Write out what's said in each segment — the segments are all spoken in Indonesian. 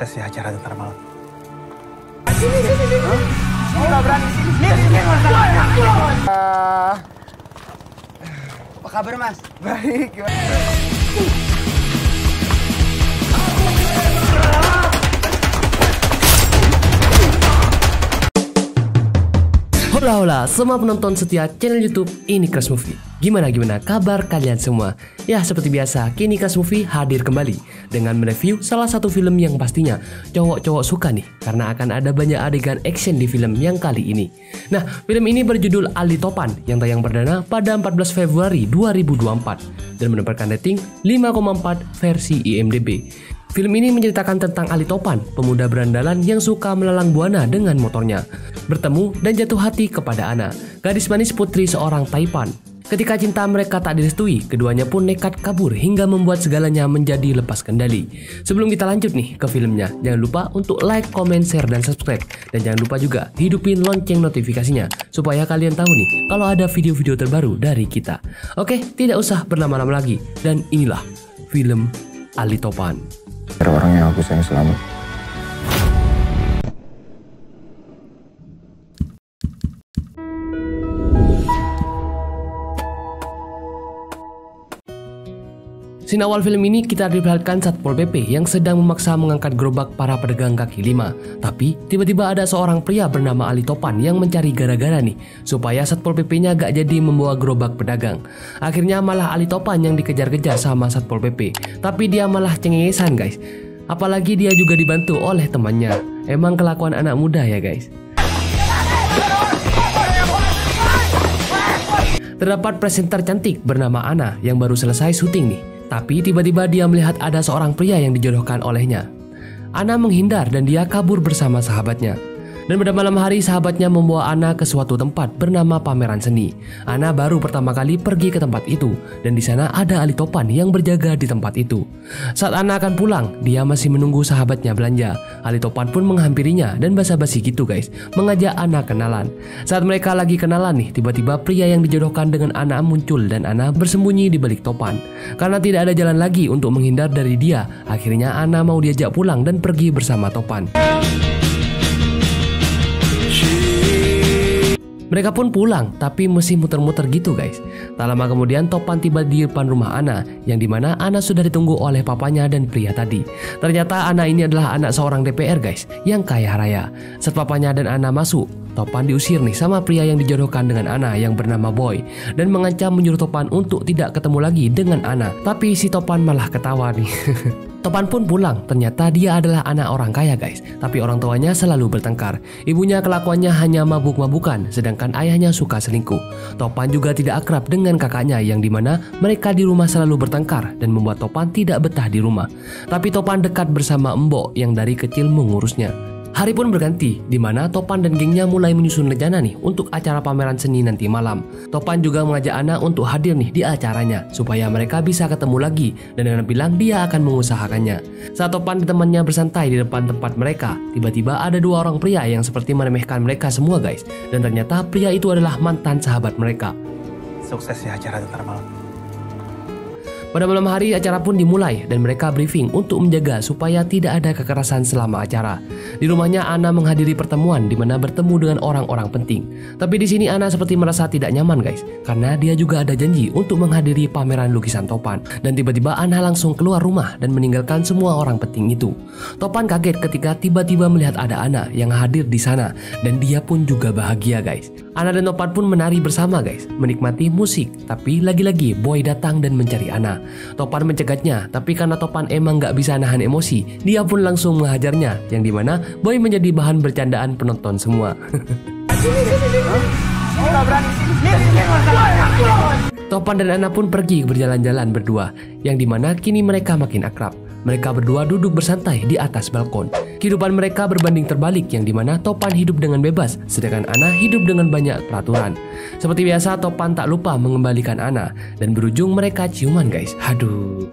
Sukses ya acara ntar malam. Nggak berani sini. Apa kabar Mas? Baik. Hola, semua penonton setia channel YouTube Ini Crush Movie. Gimana kabar kalian semua? Ya seperti biasa, Kini Crush Movie hadir kembali dengan mereview salah satu film yang pastinya cowok-cowok suka nih, karena akan ada banyak adegan action di film yang kali ini. Nah, film ini berjudul Ali Topan yang tayang perdana pada 14 Februari 2024 dan mendapatkan rating 5,4 versi IMDb. Film ini menceritakan tentang Ali Topan, pemuda berandalan yang suka melalang buana dengan motornya, bertemu dan jatuh hati kepada Ana, gadis manis putri seorang Taipan. Ketika cinta mereka tak direstui, keduanya pun nekat kabur hingga membuat segalanya menjadi lepas kendali. Sebelum kita lanjut nih ke filmnya, jangan lupa untuk like, comment, share, dan subscribe. Dan jangan lupa juga hidupin lonceng notifikasinya, supaya kalian tahu nih kalau ada video-video terbaru dari kita. Oke, tidak usah berlama-lama lagi, dan inilah film Ali Topan. Orang yang aku sayang selamat. Scene awal film ini kita diperlihatkan Satpol PP yang sedang memaksa mengangkat gerobak para pedagang kaki lima. Tapi tiba-tiba ada seorang pria bernama Ali Topan yang mencari gara-gara nih, supaya Satpol PP-nya gak jadi membawa gerobak pedagang. Akhirnya malah Ali Topan yang dikejar-kejar sama Satpol PP. Tapi dia malah cengengesan guys. Apalagi dia juga dibantu oleh temannya. Emang kelakuan anak muda ya guys. Terdapat presenter cantik bernama Ana yang baru selesai syuting nih. Tapi tiba-tiba dia melihat ada seorang pria yang dijodohkan olehnya. Ana menghindar dan dia kabur bersama sahabatnya. Dan pada malam hari sahabatnya membawa Ana ke suatu tempat bernama pameran seni. Ana baru pertama kali pergi ke tempat itu dan di sana ada Ali Topan yang berjaga di tempat itu. Saat Ana akan pulang, dia masih menunggu sahabatnya belanja. Ali Topan pun menghampirinya dan basa-basi gitu guys, mengajak Ana kenalan. Saat mereka lagi kenalan nih, tiba-tiba pria yang dijodohkan dengan Ana muncul dan Ana bersembunyi di balik Topan. Karena tidak ada jalan lagi untuk menghindar dari dia, akhirnya Ana mau diajak pulang dan pergi bersama Topan. Mereka pun pulang, tapi mesti muter-muter gitu guys. Tak lama kemudian Topan tiba di depan rumah Ana, yang dimana Ana sudah ditunggu oleh papanya dan pria tadi. Ternyata Ana ini adalah anak seorang DPR guys, yang kaya raya. Saat papanya dan Ana masuk, Topan diusir nih sama pria yang dijodohkan dengan Ana yang bernama Boy, dan mengancam menyuruh Topan untuk tidak ketemu lagi dengan Ana. Tapi si Topan malah ketawa nih. Topan pun pulang, ternyata dia adalah anak orang kaya guys, tapi orang tuanya selalu bertengkar. Ibunya kelakuannya hanya mabuk-mabukan, sedangkan ayahnya suka selingkuh. Topan juga tidak akrab dengan kakaknya yang dimana mereka di rumah selalu bertengkar dan membuat Topan tidak betah di rumah. Tapi Topan dekat bersama Mbok yang dari kecil mengurusnya. Hari pun berganti, di mana Topan dan gengnya mulai menyusun rencana nih untuk acara pameran seni nanti malam. Topan juga mengajak Ana untuk hadir nih di acaranya, supaya mereka bisa ketemu lagi, dan Ana bilang dia akan mengusahakannya. Saat Topan dan temannya bersantai di depan tempat mereka, tiba-tiba ada dua orang pria yang seperti meremehkan mereka semua guys, dan ternyata pria itu adalah mantan sahabat mereka. Sukses ya acara ntar malam. Pada malam hari acara pun dimulai dan mereka briefing untuk menjaga supaya tidak ada kekerasan selama acara. Di rumahnya Ana menghadiri pertemuan di mana bertemu dengan orang-orang penting. Tapi di sini Ana seperti merasa tidak nyaman guys, karena dia juga ada janji untuk menghadiri pameran lukisan Topan. Dan tiba-tiba Ana langsung keluar rumah dan meninggalkan semua orang penting itu. Topan kaget ketika tiba-tiba melihat ada Ana yang hadir di sana dan dia pun juga bahagia guys. Ana dan Topan pun menari bersama guys, menikmati musik. Tapi lagi-lagi Boy datang dan mencari Ana. Topan mencegatnya, tapi karena Topan emang gak bisa nahan emosi, dia pun langsung menghajarnya, yang dimana Boy menjadi bahan bercandaan penonton semua. Topan dan Ana pun pergi berjalan-jalan berdua, yang dimana kini mereka makin akrab. Mereka berdua duduk bersantai di atas balkon. Kehidupan mereka berbanding terbalik, yang dimana Topan hidup dengan bebas, sedangkan Ana hidup dengan banyak peraturan. Seperti biasa, Topan tak lupa mengembalikan Ana, dan berujung mereka ciuman guys. Aduh.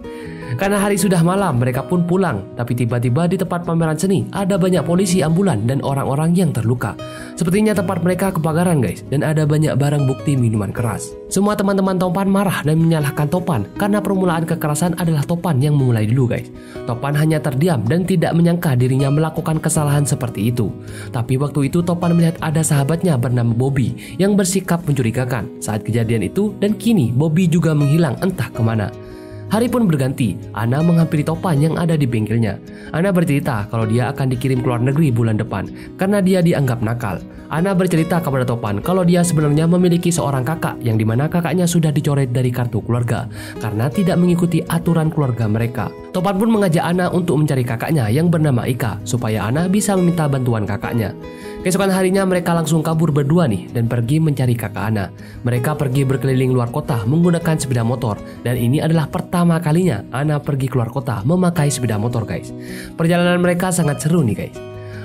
Karena hari sudah malam, mereka pun pulang. Tapi tiba-tiba di tempat pameran seni ada banyak polisi, ambulan, dan orang-orang yang terluka. Sepertinya tempat mereka kebakaran guys, dan ada banyak barang bukti minuman keras. Semua teman-teman Topan marah dan menyalahkan Topan karena permulaan kekerasan adalah Topan yang memulai dulu guys. Topan hanya terdiam dan tidak menyangka dirinya melakukan kesalahan seperti itu. Tapi waktu itu Topan melihat ada sahabatnya bernama Bobby yang bersikap mencurigakan saat kejadian itu, dan kini Bobby juga menghilang entah kemana. Hari pun berganti, Ana menghampiri Topan yang ada di bengkelnya. Ana bercerita kalau dia akan dikirim ke luar negeri bulan depan karena dia dianggap nakal. Ana bercerita kepada Topan kalau dia sebenarnya memiliki seorang kakak yang dimana kakaknya sudah dicoret dari kartu keluarga karena tidak mengikuti aturan keluarga mereka. Topan pun mengajak Ana untuk mencari kakaknya yang bernama Ika supaya Ana bisa meminta bantuan kakaknya. Keesokan harinya mereka langsung kabur berdua nih dan pergi mencari kakak Ana. Mereka pergi berkeliling luar kota menggunakan sepeda motor, dan ini adalah pertama kalinya Ana pergi keluar kota memakai sepeda motor guys. Perjalanan mereka sangat seru nih guys.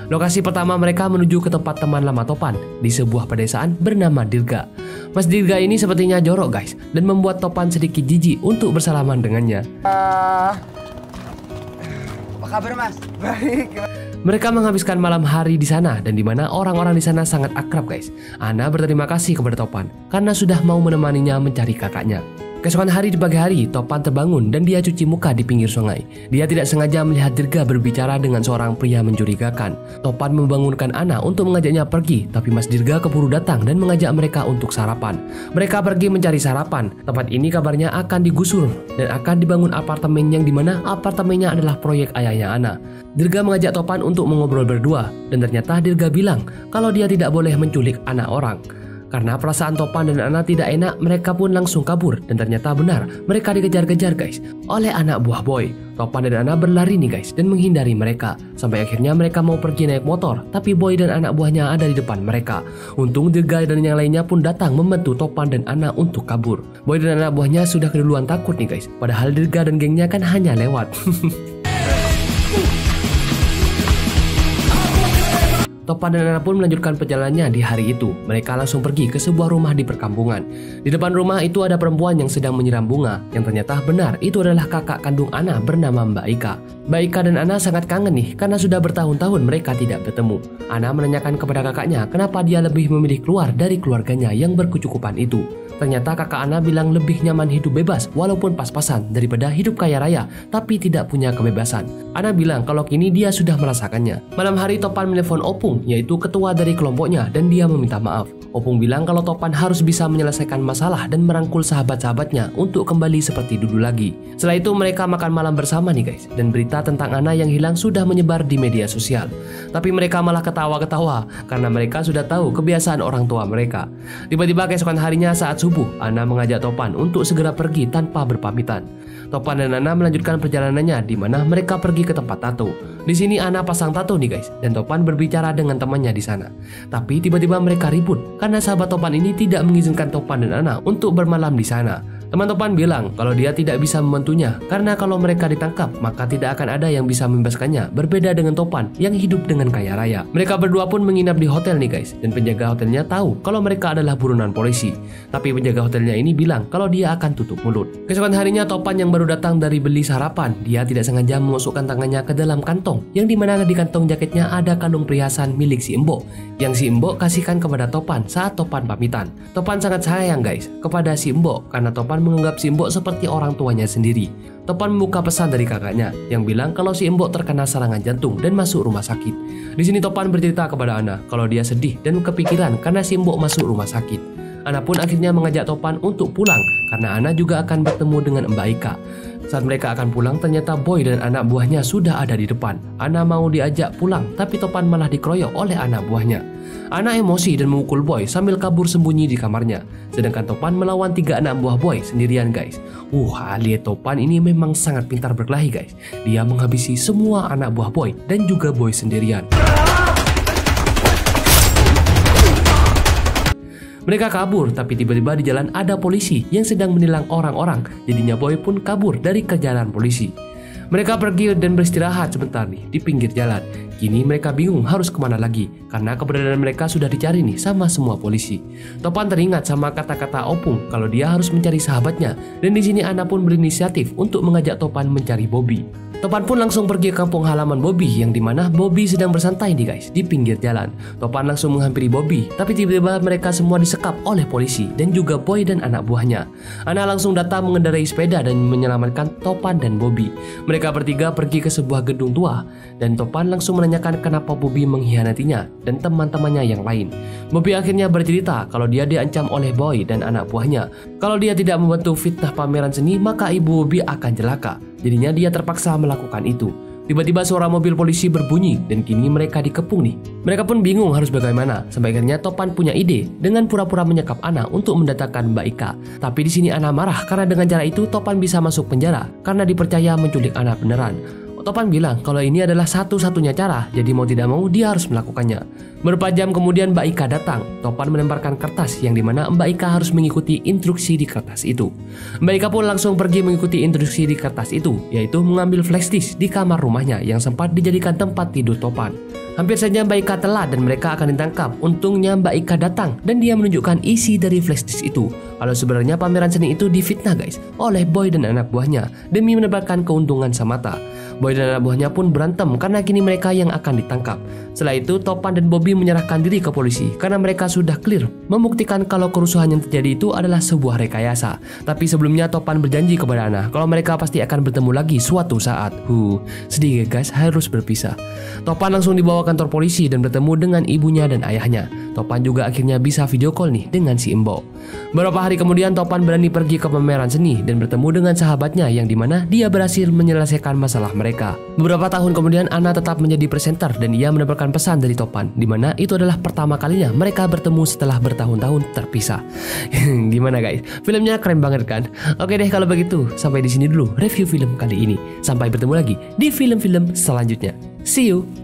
Lokasi pertama mereka menuju ke tempat teman lama Topan di sebuah pedesaan bernama Dirga. Mas Dirga ini sepertinya jorok guys dan membuat Topan sedikit jijik untuk bersalaman dengannya. Apa kabar mas? Baik. Mereka menghabiskan malam hari di sana dan di mana orang-orang di sana sangat akrab guys. Ana berterima kasih kepada Topan karena sudah mau menemaninya mencari kakaknya. Keesokan hari di pagi hari, Topan terbangun dan dia cuci muka di pinggir sungai. Dia tidak sengaja melihat Dirga berbicara dengan seorang pria mencurigakan. Topan membangunkan Ana untuk mengajaknya pergi, tapi Mas Dirga keburu datang dan mengajak mereka untuk sarapan. Mereka pergi mencari sarapan. Tempat ini kabarnya akan digusur dan akan dibangun apartemen yang dimana apartemennya adalah proyek ayahnya Ana. Dirga mengajak Topan untuk mengobrol berdua dan ternyata Dirga bilang kalau dia tidak boleh menculik anak orang. Karena perasaan Topan dan Ana tidak enak, mereka pun langsung kabur dan ternyata benar, mereka dikejar-kejar guys oleh anak buah Boy. Topan dan Ana berlari nih guys dan menghindari mereka. Sampai akhirnya mereka mau pergi naik motor, tapi Boy dan anak buahnya ada di depan mereka. Untung Dirga dan yang lainnya pun datang membantu Topan dan Ana untuk kabur. Boy dan anak buahnya sudah keduluan takut nih guys, padahal Dirga dan gengnya kan hanya lewat. Topan dan Ana pun melanjutkan perjalanannya di hari itu. Mereka langsung pergi ke sebuah rumah di perkampungan. Di depan rumah itu ada perempuan yang sedang menyiram bunga, yang ternyata benar itu adalah kakak kandung Ana bernama Mbak Ika. Mbak Ika dan Ana sangat kangen nih karena sudah bertahun-tahun mereka tidak bertemu. Ana menanyakan kepada kakaknya kenapa dia lebih memilih keluar dari keluarganya yang berkecukupan itu. Ternyata kakak Ana bilang lebih nyaman hidup bebas walaupun pas-pasan daripada hidup kaya raya tapi tidak punya kebebasan. Ana bilang kalau kini dia sudah merasakannya. Malam hari Topan menelpon Opung, yaitu ketua dari kelompoknya, dan dia meminta maaf. Opung bilang kalau Topan harus bisa menyelesaikan masalah dan merangkul sahabat-sahabatnya untuk kembali seperti dulu lagi. Setelah itu mereka makan malam bersama nih guys, dan berita tentang Ana yang hilang sudah menyebar di media sosial. Tapi mereka malah ketawa-ketawa karena mereka sudah tahu kebiasaan orang tua mereka. Tiba-tiba keesokan harinya saat subuh, Ana mengajak Topan untuk segera pergi tanpa berpamitan. Topan dan Ana melanjutkan perjalanannya di mana mereka pergi ke tempat tato. Di sini Ana pasang tato nih guys, dan Topan berbicara dengan temannya di sana. Tapi tiba-tiba mereka ribut karena sahabat Topan ini tidak mengizinkan Topan dan Ana untuk bermalam di sana. Teman Topan bilang kalau dia tidak bisa membantunya karena kalau mereka ditangkap maka tidak akan ada yang bisa membebaskannya, berbeda dengan Topan yang hidup dengan kaya raya. Mereka berdua pun menginap di hotel nih guys, dan penjaga hotelnya tahu kalau mereka adalah buronan polisi. Tapi penjaga hotelnya ini bilang kalau dia akan tutup mulut. Keesokan harinya Topan yang baru datang dari beli sarapan, dia tidak sengaja memasukkan tangannya ke dalam kantong, yang dimana di kantong jaketnya ada kalung perhiasan milik si Embok, yang si Embok kasihkan kepada Topan saat Topan pamitan. Topan sangat sayang guys kepada si Embok karena Topan menganggap si Embok seperti orang tuanya sendiri. Topan membuka pesan dari kakaknya yang bilang kalau si Embok terkena serangan jantung dan masuk rumah sakit. Di sini Topan bercerita kepada Ana kalau dia sedih dan kepikiran karena si Embok masuk rumah sakit. Ana pun akhirnya mengajak Topan untuk pulang karena Ana juga akan bertemu dengan Mbak Ika. Saat mereka akan pulang, ternyata Boy dan anak buahnya sudah ada di depan. Ana mau diajak pulang, tapi Topan malah dikeroyok oleh anak buahnya. Ana emosi dan memukul Boy sambil kabur sembunyi di kamarnya. Sedangkan Topan melawan 3 anak buah Boy sendirian guys. Lihat Topan ini memang sangat pintar berkelahi guys. Dia menghabisi semua anak buah Boy dan juga Boy sendirian. Mereka kabur, tapi tiba-tiba di jalan ada polisi yang sedang menilang orang-orang. Jadinya Boy pun kabur dari kejaran polisi. Mereka pergi dan beristirahat sebentar nih di pinggir jalan. Kini mereka bingung harus kemana lagi karena keberadaan mereka sudah dicari nih sama semua polisi. Topan teringat sama kata-kata Opung kalau dia harus mencari sahabatnya, dan di sini Ana pun berinisiatif untuk mengajak Topan mencari Bobby. Topan pun langsung pergi ke kampung halaman Bobby yang dimana Bobby sedang bersantai nih guys di pinggir jalan. Topan langsung menghampiri Bobby, tapi tiba-tiba mereka semua disekap oleh polisi dan juga Boy dan anak buahnya. Ana langsung datang mengendarai sepeda dan menyelamatkan Topan dan Bobby. Mereka bertiga pergi ke sebuah gedung tua dan Topan langsung menanyakan kenapa Bobby mengkhianatinya dan teman-temannya yang lain. Bobby akhirnya bercerita kalau dia diancam oleh Boy dan anak buahnya. Kalau dia tidak membantu fitnah pameran seni, maka ibu Bobby akan celaka. Jadinya dia terpaksa melakukan itu. Tiba-tiba suara mobil polisi berbunyi dan kini mereka dikepung nih. Mereka pun bingung harus bagaimana. Sampai akhirnya Topan punya ide dengan pura-pura menyekap Ana untuk mendatangkan Mbak Ika. Tapi di sini Ana marah karena dengan cara itu Topan bisa masuk penjara karena dipercaya menculik Ana beneran. Topan bilang kalau ini adalah satu-satunya cara, jadi mau tidak mau dia harus melakukannya. Beberapa jam kemudian Mbak Ika datang. Topan melemparkan kertas yang dimana Mbak Ika harus mengikuti instruksi di kertas itu. Mbak Ika pun langsung pergi mengikuti instruksi di kertas itu, yaitu mengambil flash disk di kamar rumahnya yang sempat dijadikan tempat tidur Topan. Hampir saja Mbak Ika telat dan mereka akan ditangkap. Untungnya Mbak Ika datang dan dia menunjukkan isi dari flash disk itu. Kalau sebenarnya pameran seni itu difitnah guys oleh Boy dan anak buahnya demi mendapatkan keuntungan semata. Boy dan anak buahnya pun berantem karena kini mereka yang akan ditangkap. Setelah itu Topan dan Bobby menyerahkan diri ke polisi karena mereka sudah clear membuktikan kalau kerusuhan yang terjadi itu adalah sebuah rekayasa. Tapi sebelumnya Topan berjanji kepada Ana kalau mereka pasti akan bertemu lagi suatu saat. Sedih ya guys, harus berpisah. Topan langsung dibawa kantor polisi dan bertemu dengan ibunya dan ayahnya. Topan juga akhirnya bisa video call nih dengan si Embo. Beberapa hari kemudian Topan berani pergi ke pameran seni dan bertemu dengan sahabatnya yang dimana dia berhasil menyelesaikan masalah mereka. Beberapa tahun kemudian Ana tetap menjadi presenter dan ia mendapatkan pesan dari Topan dimana itu adalah pertama kalinya mereka bertemu setelah bertahun-tahun terpisah. Gimana guys? Filmnya keren banget kan? Oke deh kalau begitu, sampai di sini dulu review film kali ini. Sampai bertemu lagi di film-film selanjutnya. See you!